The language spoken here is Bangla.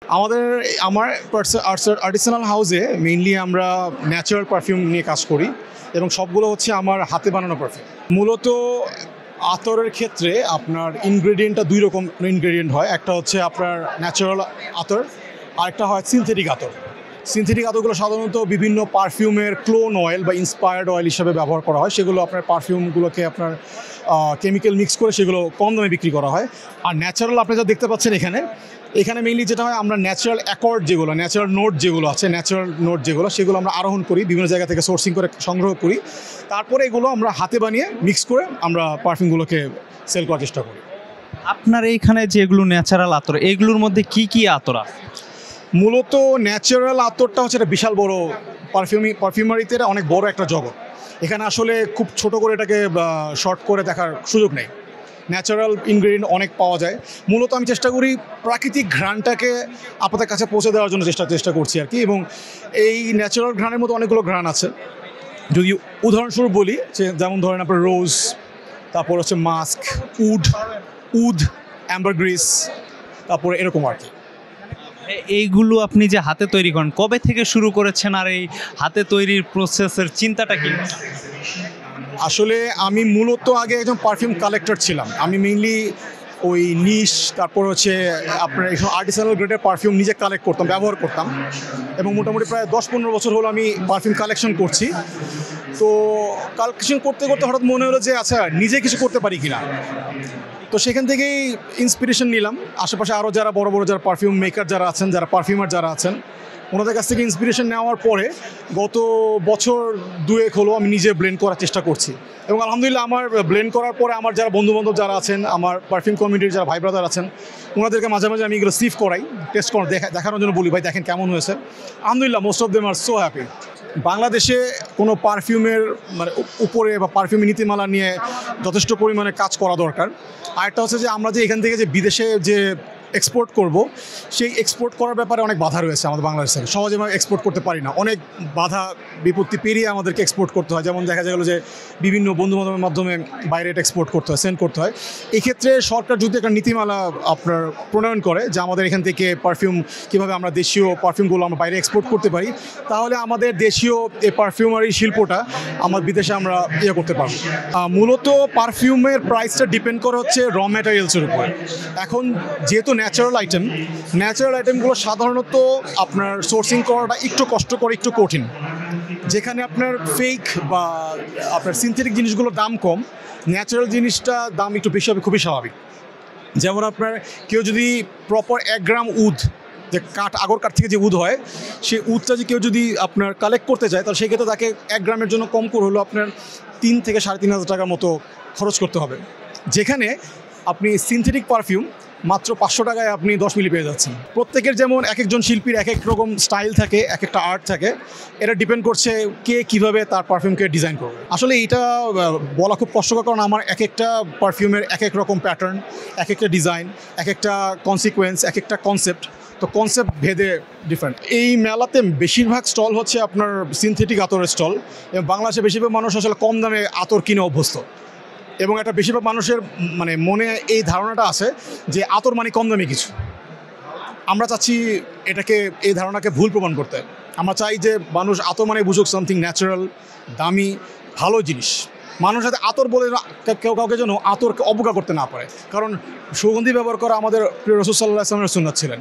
আমাদের আমার আর্টিসানাল হাউসে মেইনলি আমরা ন্যাচারাল পারফিউম নিয়ে কাজ করি এবং সবগুলো হচ্ছে আমার হাতে বানানো পারফিউম। মূলত আতরের ক্ষেত্রে আপনার ইনগ্রেডিয়েন্টটা দুই রকম ইনগ্রেডিয়েন্ট হয়, একটা হচ্ছে আপনার ন্যাচারাল আতর, আরেকটা হয় সিনথেটিক আতর। সিনথেটিক আতরগুলো সাধারণত বিভিন্ন পারফিউমের ক্লোন অয়েল বা ইন্সপায়ার্ড অয়েল হিসাবে ব্যবহার করা হয়, সেগুলো আপনার পারফিউমগুলোকে আপনার কেমিক্যাল মিক্স করে সেগুলো কম দামে বিক্রি করা হয়। আর ন্যাচারাল আপনি যা দেখতে পাচ্ছেন এখানে মেইনলি যেটা হয়, আমরা ন্যাচারাল অ্যাকর্ড যেগুলো ন্যাচারাল নোট যেগুলো আছে, ন্যাচারাল নোট যেগুলো সেগুলো আমরা আরোহণ করি, বিভিন্ন জায়গা থেকে সোর্সিং করে সংগ্রহ করি, তারপরে এগুলো আমরা হাতে বানিয়ে মিক্স করে আমরা পারফিউমগুলোকে সেল করার চেষ্টা করি। আপনার এইখানে যেগুলো ন্যাচারাল আতর, এইগুলোর মধ্যে কি কি আতর আছে? মূলত ন্যাচারাল আতরটা হচ্ছে একটা বিশাল বড় পারফিউমারিতে অনেক বড় একটা জগৎ। এখানে আসলে খুব ছোট করে এটাকে শর্ট করে দেখার সুযোগ নেই। ন্যাচারাল ইনগ্রেডিয়েন্ট অনেক পাওয়া যায়। মূলত আমি চেষ্টা করি প্রাকৃতিক ঘ্রাণটাকে আপনাদের কাছে পৌঁছে দেওয়ার জন্য চেষ্টা করছি আর কি। এবং এই ন্যাচারাল ঘ্রাণের মতো অনেকগুলো ঘ্রাণ আছে। যদি উদাহরণস্বরূপ বলি, যেমন ধরেন আপনার রোজ, তারপর হচ্ছে মাস্ক, উড, অ্যাম্বারগ্রিস, তারপরে এরকম আর কি। এইগুলো আপনি যে হাতে তৈরি করেন, কবে থেকে শুরু করেছেন, আর এই হাতে তৈরির প্রসেসের চিন্তাটা কি? আসলে আমি মূলত আগে একজন পারফিউম কালেক্টর ছিলাম। আমি মেইনলি ওই নিশ, তারপর হচ্ছে আপনার এইসব আর্টিসানাল গ্রেডের পারফিউম নিজে কালেক্ট করতাম, ব্যবহার করতাম, এবং মোটামুটি প্রায় 10-15 বছর হলো আমি পারফিউম কালেকশন করছি। তো কালেকশন করতে করতে হঠাৎ মনে হলো যে আচ্ছা, নিজে কিছু করতে পারি কিনা। তো সেখান থেকেই ইন্সপিরেশন নিলাম। আশেপাশে আরও যারা বড় বড় যারা পারফিউম মেকার যারা আছেন, যারা পারফিউমার যারা আছেন, ওনাদের কাছ থেকে ইন্সপিরেশন নেওয়ার পরে গত বছর 2-1 হলো আমি নিজে ব্লেন্ড করার চেষ্টা করছি। এবং আলহামদুলিল্লাহ আমার ব্লেন্ড করার পরে আমার যারা বন্ধুবান্ধব যারা আছেন, আমার পারফিউম কমিউনিটির যারা ভাই ব্রাদার আছেন, ওনাদেরকে মাঝে মাঝে আমি এগুলো সিভ করাই, টেস্ট দেখানোর জন্য বলি, ভাই দেখেন কেমন হয়েছে। আলহামদুলিল্লাহ most of them are so happy. বাংলাদেশে কোনো পারফিউমের মানে উপরে বা পারফিউমের নীতিমালা নিয়ে যথেষ্ট পরিমাণে কাজ করা দরকার। আরেকটা হচ্ছে যে আমরা যে এখান থেকে যে বিদেশে যে এক্সপোর্ট করব, সেই এক্সপোর্ট করার ব্যাপারে অনেক বাধা রয়েছে আমাদের বাংলাদেশ থেকে। সহজে আমরা এক্সপোর্ট করতে পারি না, অনেক বাধা বিপত্তি পেরিয়ে আমাদেরকে এক্সপোর্ট করতে হয়। যেমন দেখা গেলো যে বিভিন্ন বন্ধুবান্ধবের মাধ্যমে বাইরে এটা এক্সপোর্ট করতে হয়, সেন্ড করতে হয়। এক্ষেত্রে সরকার যদি একটা নীতিমালা আপনার প্রণয়ন করে যে আমাদের এখান থেকে পারফিউম কীভাবে আমরা দেশীয় পারফিউমগুলো আমরা বাইরে এক্সপোর্ট করতে পারি, তাহলে আমাদের দেশীয় এই পারফিউমারি শিল্পটা আমার বিদেশে আমরা করতে পারবো। মূলত পারফিউমের প্রাইসটা ডিপেন্ড করে হচ্ছে র ম্যাটেরিয়ালসের উপর। এখন যেহেতু ন্যাচারাল আইটেমগুলো সাধারণত আপনার সোর্সিং করাটা একটু কষ্টকর, একটু কঠিন। যেখানে আপনার ফেক বা আপনার সিনথেটিক জিনিসগুলোর দাম কম, ন্যাচারাল জিনিসটা দাম একটু বেশি হবে, খুবই স্বাভাবিক। যেমন আপনার কেউ যদি প্রপার 1 গ্রাম উড, যে আগর কাঠ থেকে যে উড হয়, সেই উডটা যে কেউ যদি আপনার কালেক্ট করতে চায়, তাহলে সেক্ষেত্রে তাকে 1 গ্রামের জন্য কম করে হলো আপনার 3 থেকে 3,500 টাকার মতো খরচ করতে হবে। যেখানে আপনি সিনথেটিক পারফিউম মাত্র 500 টাকায় আপনি 10 মিলি পেয়ে যাচ্ছেন। প্রত্যেকের যেমন এক একজন শিল্পীর এক এক রকম স্টাইল থাকে, এক একটা আর্ট থাকে, এটা ডিপেন্ড করছে কে কীভাবে তার পারফিউমকে ডিজাইন করবে। আসলে এটা বলা খুব কষ্টকর, কারণ আমার এক একটা পারফিউমের এক এক রকম প্যাটার্ন, এক একটা ডিজাইন, এক একটা কনসিকোয়েন্স, এক একটা কনসেপ্ট। তো কনসেপ্ট ভেদে ডিফারেন্ট। এই মেলাতে বেশিরভাগ স্টল হচ্ছে আপনার সিনথেটিক আতরের স্টল, এবং বাংলাদেশে বেশিরভাগ মানুষ আসলে কম দামে আতর কিনে অভ্যস্ত, এবং একটা বেশিরভাগ মানুষের মানে মনে এই ধারণাটা আছে যে আতর মানে কম দামি কিছু। আমরা চাচ্ছি এই ধারণাকে ভুল প্রমাণ করতে। আমরা চাই যে মানুষ আতর মানে বুঝুক সামথিং ন্যাচারাল, দামি, ভালো জিনিস। মানুষ যাতে আতর বলে কেউ কাউকে যেন আতরকে অবজ্ঞা করতে না পারে, কারণ সুগন্ধি ব্যবহার করা আমাদের প্রিয় রাসূল সাল্লাল্লাহু আলাইহি ওয়াসাল্লামের সুন্নাত ছিলেন।